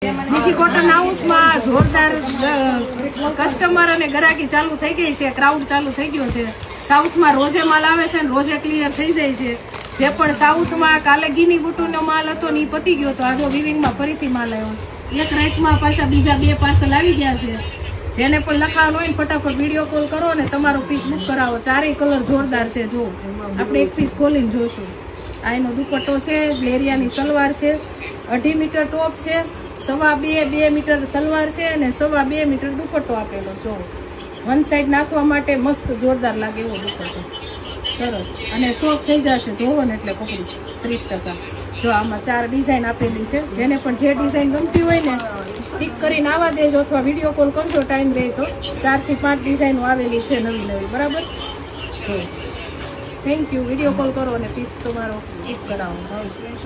બીજી કોટન હાઉસમાં જોરદાર કસ્ટમર અને ગ્રાહકી ચાલુ થઈ ગઈ છે, ક્રાઉડ ચાલુ થઈ ગયો છે. સાઉથમાં રોજે માલ આવે છે ને રોજે ક્લિયર થઈ જાય છે. જે પણ સાઉથમાં કાલે ગીની બુટુનો માલ હતો ને એ પતી ગયો તો આજે વિવિંગમાં ફરીથી માલ આવ્યો. એક રાતમાં પાછા બીજા 2 પાર્સલ આવી ગયા છે. જેને પણ લખાવાનું હોય ને ફટાફટ વિડીયો કોલ કરો ને તમારો પીસ બુક કરાવો. ચારેય કલર જોરદાર છે. જો આપણે એક પીસ ખોલીને જોશું. આ એનો દુપટ્ટો છે, બ્લેરિયાની સલવાર છે, 2.5 મીટર ટોપ છે, 2.5 મીટર સલવાર છે અને 2.5 મીટર દુપટ્ટો આપેલો. જો વન સાઈડ નાખવા માટે મસ્ત જોરદાર લાગે એવો દુપટ્ટો, સરસ અને સોફ્ટ થઈ જશે ધોવો ને એટલે કપડું 30%. જો આમાં 4 ડિઝાઇન આપેલી છે. જેને પણ જે ડિઝાઇન ગમતી હોય ને ટીક કરીને આવવા દેજો અથવા વિડીયો કોલ કરજો ટાઈમ રહે તો. 4 થી 5 ડિઝાઇનો આવેલી છે નવી નવી, બરાબર. Thank you. વિડીયો કોલ કરો અને પીસ તમારો ટીક કરાવો.